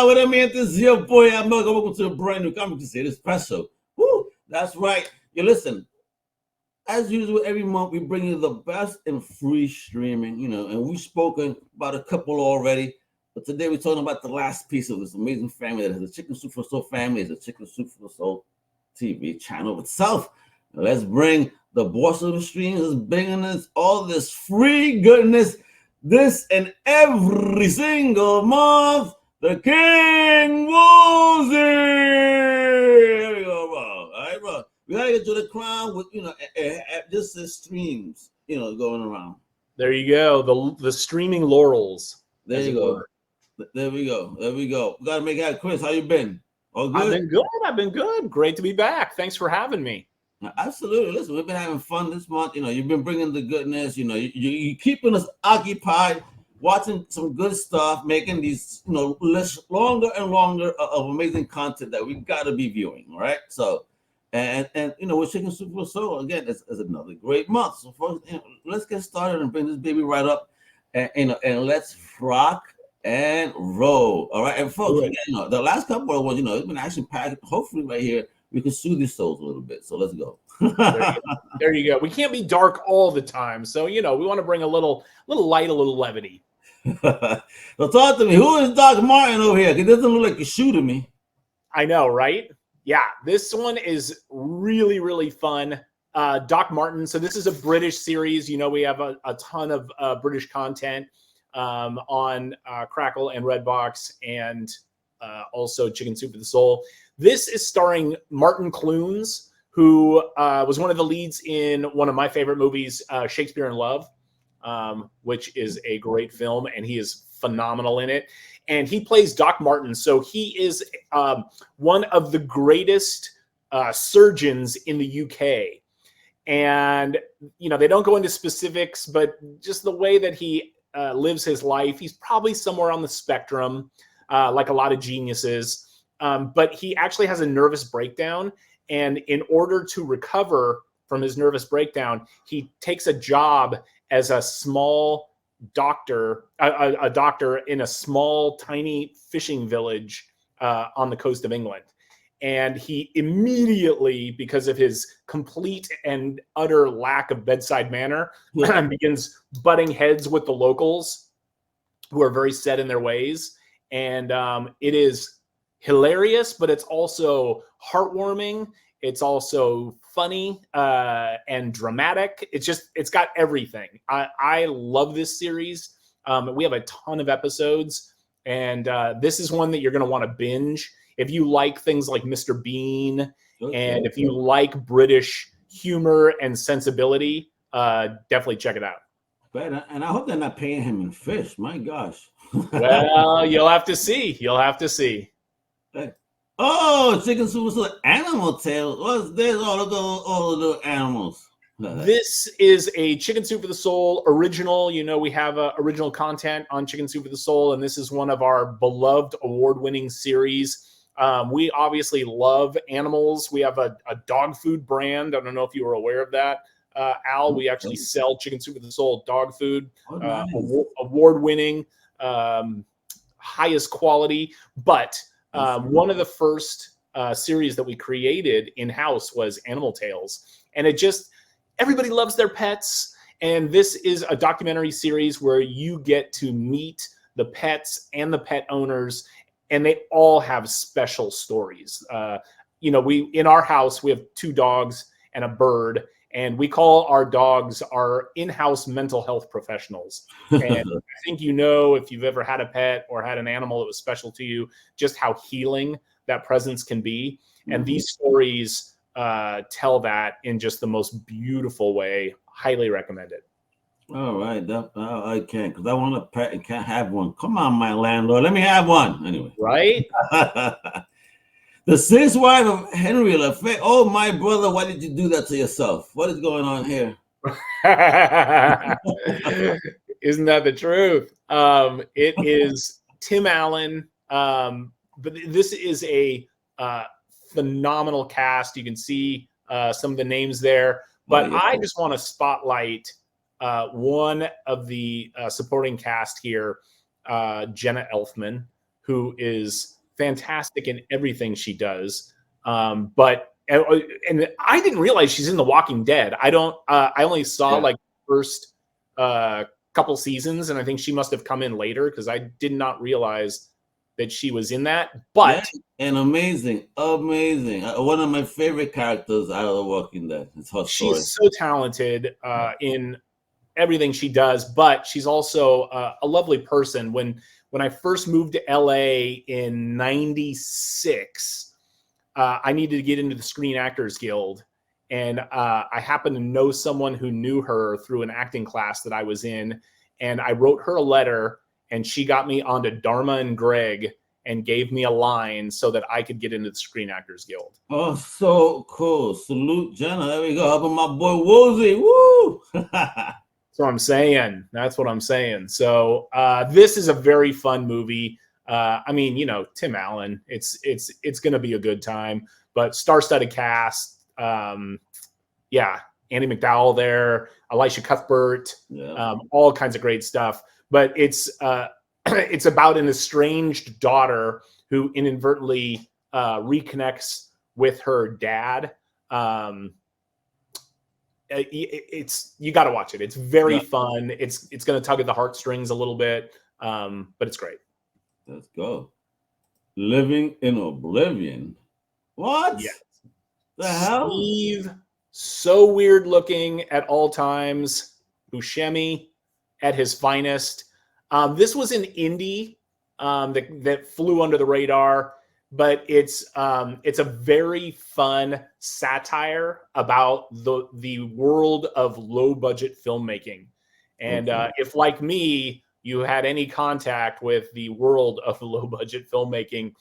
what I mean, this is your boy. I'm welcome to a brand new Comic Crusaders special. Woo, that's right. You listen, as usual, every month we bring you the best in free streaming, and we've spoken about a couple already. But today we're talking about the last piece of this amazing family that has a Chicken Soup for the Soul family. It's a Chicken Soup for the Soul TV channel itself. Now let's bring the boss of the streams is bringing us all this free goodness this and every single month. The King Woozy! There we go, bro. All right, bro. We gotta get to the crown with just the streams, going around. There you go. The streaming laurels. There you go. There we go. We gotta make that. Chris, how you been? All good? I've been good. Great to be back. Thanks for having me. Absolutely. Listen, we've been having fun this month. You've been bringing the goodness. You're keeping us occupied, watching some good stuff, making these, lists longer and longer of amazing content that we got to be viewing. All right. So, and with Chicken Soup for the Soul again, it's another great month. So, folks, let's get started and bring this baby right up, and let's rock and roll. All right. And folks, again, the last couple of ones, it's been action packed. Hopefully, right here, we can soothe these souls a little bit. So let's go. There you go. We can't be dark all the time. So, we want to bring a little light, a little levity. So talk to me. Who is Doc Martin over here? It doesn't look like you're shooting me. I know, right? Yeah, this one is really, really fun. Doc Martin. So this is a British series. We have a ton of British content on Crackle and Redbox and also Chicken Soup for the Soul. This is starring Martin Clunes, who was one of the leads in one of my favorite movies, Shakespeare in Love, which is a great film, and he is phenomenal in it. And he plays Doc Martin. So he is one of the greatest surgeons in the UK. And, they don't go into specifics, but just the way that he lives his life, he's probably somewhere on the spectrum, like a lot of geniuses. But he actually has a nervous breakdown. And in order to recover from his nervous breakdown, he takes a job as a small doctor, a doctor in a small, tiny fishing village on the coast of England. And he immediately, because of his complete and utter lack of bedside manner, begins butting heads with the locals who are very set in their ways. And it is hilarious, but it's also heartwarming. It's also funny and dramatic. It's got everything. I love this series. We have a ton of episodes, and this is one that you're going to want to binge. If you like things like Mr. Bean, and if you like British humor and sensibility, definitely check it out. And I hope they're not paying him in fish. My gosh. Well, you'll have to see. Oh, Chicken Soup for Animal Tales. There's all of the animals. This is a Chicken Soup for the Soul original. We have original content on Chicken Soup for the Soul, and this is one of our beloved award-winning series. We obviously love animals. We have a dog food brand. I don't know if you were aware of that, Al. We actually sell Chicken Soup for the Soul dog food, nice. Award-winning, highest quality, but one of the first series that we created in-house was Animal Tales. And everybody loves their pets. And this is a documentary series where you get to meet the pets and the pet owners, and they all have special stories. In our house, we have 2 dogs and a bird, and we call our dogs our in-house mental health professionals. And I think if you've ever had a pet or had an animal that was special to you, just how healing that presence can be. Mm-hmm. And these stories tell that in just the most beautiful way. Highly recommend it. All right. I can't, because I want a pet and can't have one. Come on, my landlord. Let me have one. Anyway. Right? The 6th wife of Henry Lafayette. Oh, my brother, why did you do that to yourself? What is going on here? Isn't that the truth? It is Tim Allen. But this is a phenomenal cast. You can see some of the names there. But I just want to spotlight one of the supporting cast here, Jenna Elfman. who is fantastic in everything she does. And I didn't realize she's in The Walking Dead. I only saw like first couple seasons, and I think she must have come in later because I did not realize that she was in that. But and amazing. One of my favorite characters out of The Walking Dead. It's her story. She's so talented in everything she does, but she's also a lovely person. When I first moved to LA in '96, I needed to get into the Screen Actors Guild, and I happened to know someone who knew her through an acting class that I was in, and I wrote her a letter, and she got me onto Dharma and Greg and gave me a line so that I could get into the Screen Actors Guild. Oh, so cool. Salute, Jenna. There we go. How about my boy Woolsey? Woo! That's what I'm saying. That's what I'm saying. So this is a very fun movie. I mean, you know, Tim Allen. It's going to be a good time. But star-studded cast. Yeah, Andy McDowell there, Elisha Cuthbert, all kinds of great stuff. But it's about an estranged daughter who inadvertently reconnects with her dad. You got to watch it. It's very fun. It's going to tug at the heartstrings a little bit, but it's great. Let's go. Living in Oblivion. What? Yes. The hell? Steve, so weird looking at all times. Buscemi at his finest. This was an indie that flew under the radar, but it's a very fun satire about the world of low budget filmmaking. And if, like me, you had any contact with the world of low budget filmmaking,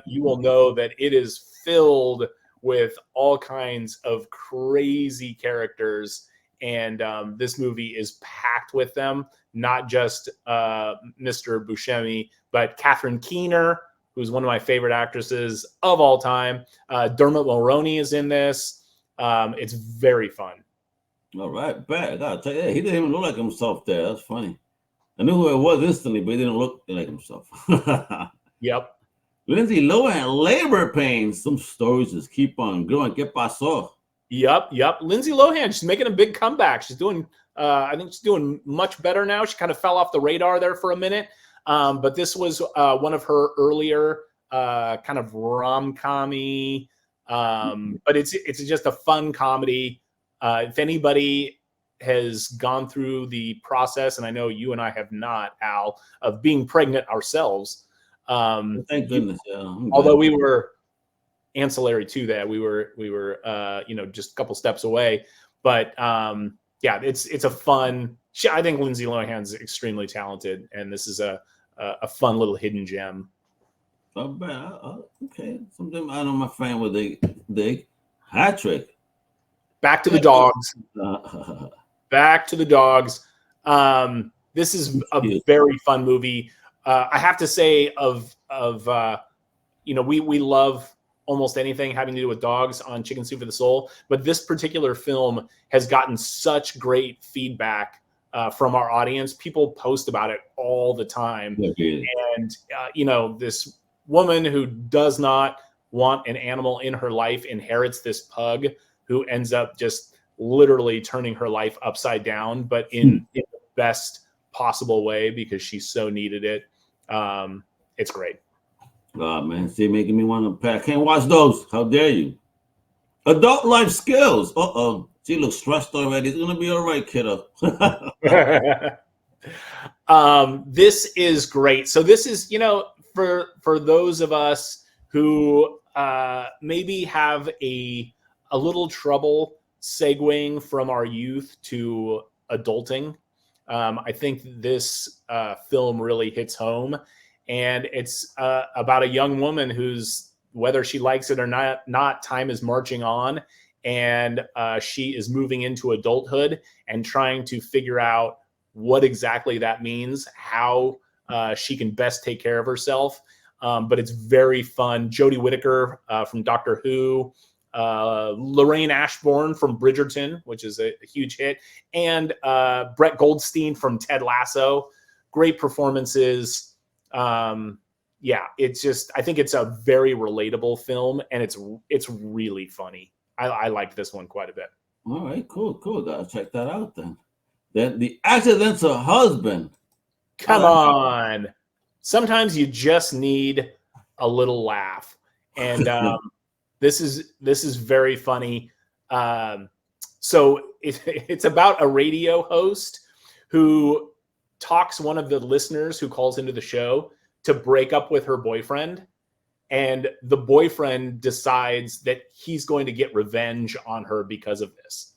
you will know that it is filled with all kinds of crazy characters. And this movie is packed with them, not just Mr. Buscemi, but Catherine Keener, who's one of my favorite actresses of all time. Dermot Mulroney is in this. It's very fun. All right, bad. I gotta tell you, he didn't even look like himself there. That's funny. I knew who it was instantly, but he didn't look like himself. Yep. Lindsay Lohan, labor pains. Some stories just keep on going. ¿Qué pasó? Yep. Lindsay Lohan, she's making a big comeback. She's doing, I think she's doing much better now. She kind of fell off the radar there for a minute. But this was one of her earlier kind of rom-com-y, but it's just a fun comedy. If anybody has gone through the process, and I know you and I have not, Al, of being pregnant ourselves. Thank goodness. Although we were ancillary to that, we were just a couple steps away. But yeah, it's a fun. I think Lindsay Lohan's extremely talented, and this is a fun little hidden gem. Oh, bad. Okay, something I know my friend with the hat trick. Back to the dogs. Back to the dogs. This is a very fun movie. I have to say, we love almost anything having to do with dogs on Chicken Soup for the Soul, but this particular film has gotten such great feedback from our audience. People post about it all the time. Okay. And, this woman who does not want an animal in her life inherits this pug who ends up just literally turning her life upside down, but in the best possible way because she so needed it. It's great. Oh, man. See, making me want to pack. Can't watch those. How dare you? Adult life skills. Uh-oh. She looks stressed already. It's going to be all right, kiddo. This is great. So this is, for those of us who maybe have a little trouble segueing from our youth to adulting, I think this film really hits home. And it's about a young woman who's, whether she likes it or not, time is marching on. And she is moving into adulthood and trying to figure out what exactly that means, how she can best take care of herself. But it's very fun. Jodie Whittaker from Doctor Who, Lorraine Ashbourne from Bridgerton, which is a huge hit, and Brett Goldstein from Ted Lasso. Great performances. yeah, it's just, I think it's a very relatable film, and it's really funny. I like this one quite a bit. All right, cool. Gotta check that out then. Then The Accidental Husband. Come on. Sometimes you just need a little laugh. And this is very funny. So it's about a radio host who talks one of the listeners who calls into the show to break up with her boyfriend. And the boyfriend decides that he's going to get revenge on her because of this.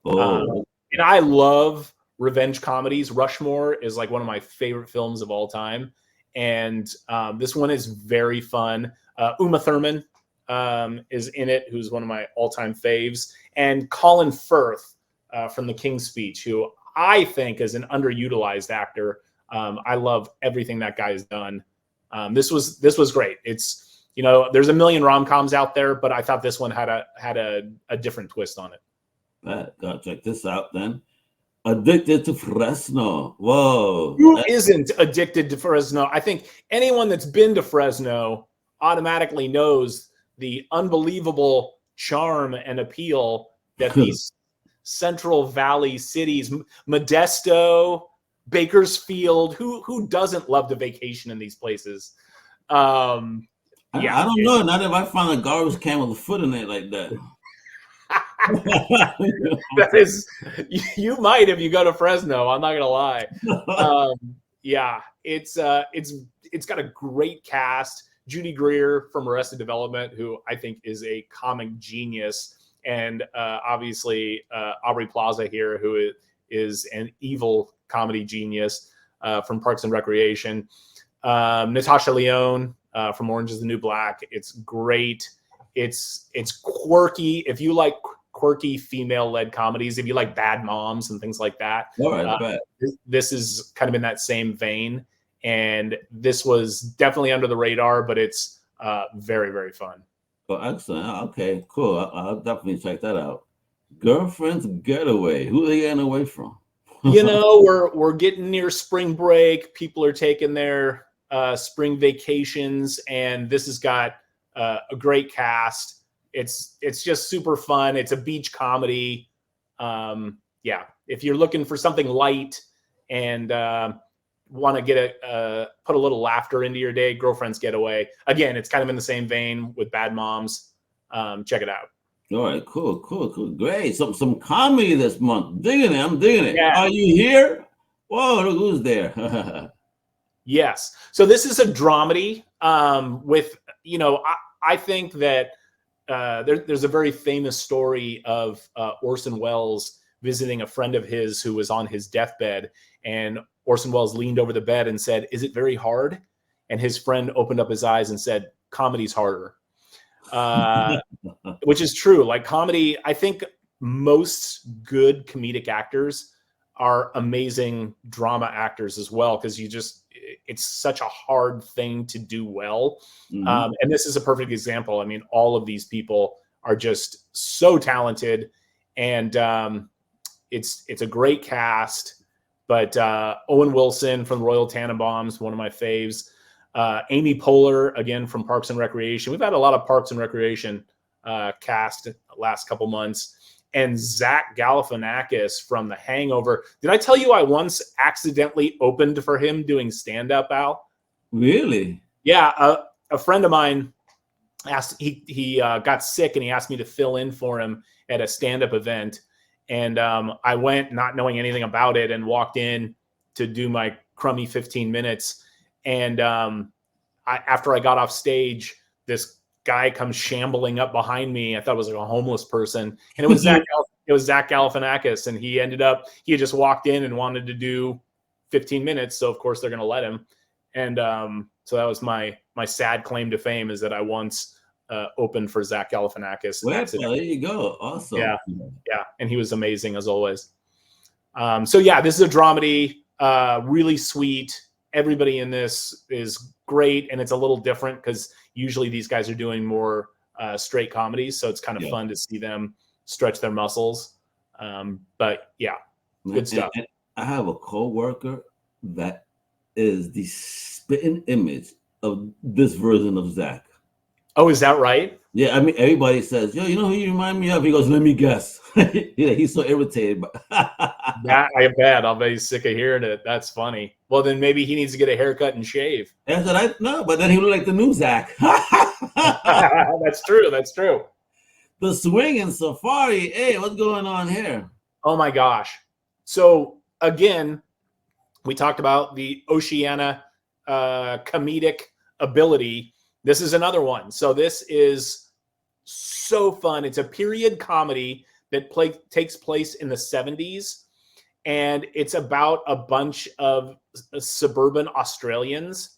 And I love revenge comedies. Rushmore is like one of my favorite films of all time. And this one is very fun. Uma Thurman is in it, who's one of my all-time faves. And Colin Firth from The King's Speech, who I think is an underutilized actor. I love everything that guy has done. This was great. It's, you know, there's a million rom-coms out there, but I thought this one had a different twist on it. Gotta check this out then. Addicted to Fresno. Whoa. Who isn't addicted to Fresno? I think anyone that's been to Fresno automatically knows the unbelievable charm and appeal that these Central Valley cities, Modesto, Bakersfield, who doesn't love to vacation in these places? I don't know. Not if I find a garbage can with a foot in it like that. That is, you might if you go to Fresno. I'm not gonna lie. Yeah, it's got a great cast. Judy Greer from Arrested Development, who I think is a comic genius, and obviously Aubrey Plaza here, who is an evil comedy genius from Parks and Recreation. Natasha Lyonne from Orange is the New Black. It's great. It's quirky. If you like quirky female-led comedies, if you like Bad Moms and things like that, this is kind of in that same vein. And this was definitely under the radar, but it's very, very fun. Oh, excellent. Okay, cool. I'll definitely check that out. Girlfriend's Getaway. Who are they getting away from? You know, we're getting near spring break. People are taking their spring vacations, and this has got a great cast. It's just super fun. It's a beach comedy. Yeah, if you're looking for something light and want to get put a little laughter into your day, Girlfriend's Getaway. Again, it's kind of in the same vein with Bad Moms. Check it out. All right, cool. Great. Some comedy this month. I'm digging it. Yeah. Are you here? Whoa, look who's there. Yes. So this is a dramedy with, you know, I think that there's a very famous story of Orson Welles visiting a friend of his who was on his deathbed, and Orson Welles leaned over the bed and said, "Is it very hard?" And his friend opened up his eyes and said, "Comedy's harder." Which is true. Like comedy, I think most good comedic actors are amazing drama actors as well, because it's such a hard thing to do well. Mm-hmm. And this is a perfect example. I mean, all of these people are just so talented, and it's a great cast. But Owen Wilson from Royal Tenenbaums, one of my faves. Amy Poehler, again, from Parks and Recreation. We've had a lot of Parks and Recreation cast last couple months. And Zach Galifianakis from The Hangover. Did I tell you I once accidentally opened for him doing stand-up, Al? Really? Yeah, a friend of mine asked. He got sick, and he asked me to fill in for him at a stand-up event. And I went not knowing anything about it and walked in to do my crummy 15 minutes. And after I got off stage, this guy comes shambling up behind me. I thought it was like a homeless person, and it was Zach Galifianakis. And he had just walked in and wanted to do 15 minutes. So of course they're going to let him. And so that was my sad claim to fame, is that I once opened for Zach Galifianakis. Well, there you go. Awesome. Yeah. And he was amazing as always. So yeah, this is a dramedy, really sweet. Everybody in this is great, and it's a little different because usually these guys are doing more straight comedies, so it's kind of fun to see them stretch their muscles. But yeah, good stuff. And I have a coworker that is the spitting image of this version of Zach. Oh, is that right? Yeah, I mean, everybody says, "Yo, you know who you remind me of?" He goes, "Let me guess." Yeah, he's so irritated. But That I bet. I'll bet he's sick of hearing it. That's funny. Well, then maybe he needs to get a haircut and shave. I said, "I no," but then he looked like the new Zach. That's true. That's true. The swing and safari. Hey, what's going on here? Oh my gosh. So again, we talked about the Oceania comedic ability. This is another one. So this is so fun. It's a period comedy that takes place in the 70s, and it's about a bunch of suburban Australians.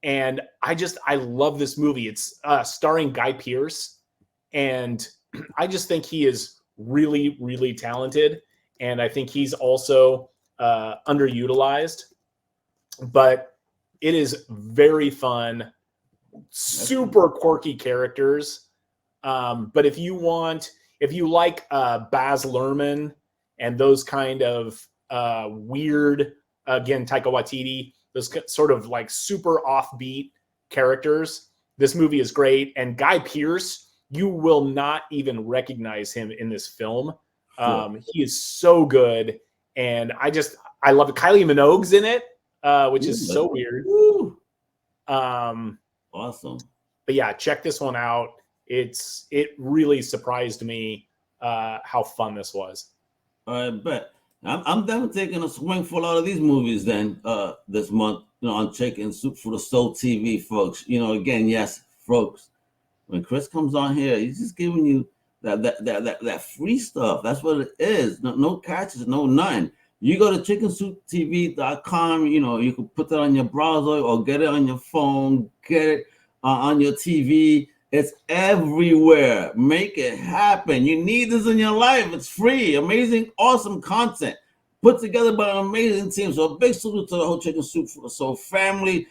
And I love this movie. It's starring Guy Pearce, and I just think he is really, really talented. And I think he's also underutilized, but it is very fun, super quirky characters. But if you like Baz Luhrmann and those kind of weird, again, Taika Waititi, those sort of like super offbeat characters, this movie is great. And Guy Pearce, you will not even recognize him in this film. He is so good. And I love it. Kylie Minogue's in it, which is so weird. Awesome. But yeah, check this one out. It really surprised me how fun this was. I bet. I'm definitely taking a swing for a lot of these movies then this month, on Chicken Soup for the Soul TV, folks. Again, yes, folks, when Chris comes on here, he's just giving you that free stuff. That's what it is. No catches, no nothing. You go to chickensouptv.com, you can put that on your browser or get it on your phone, get it on your TV. It's everywhere. Make it happen. You need this in your life. It's free. Amazing, awesome content put together by an amazing team. So a big salute to the whole Chicken Soup for the Soul family,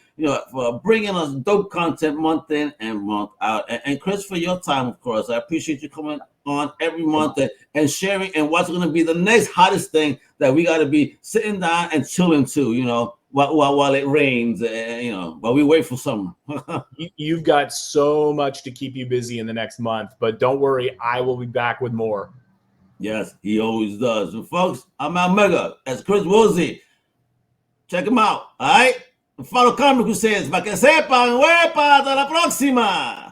for bringing us dope content month in and month out. And Chris, for your time, of course, I appreciate you coming on every month and sharing and what's going to be the next hottest thing that we got to be sitting down and chilling to, while it rains, while we wait for summer. You've got so much to keep you busy in the next month, but don't worry, I will be back with more. Yes, he always does. And folks, I'm Al Mega. That's Chris Woolsey. Check him out, all right? Follow Comic Crusaders para que sepan. ¡Huepa! ¡Hasta la próxima!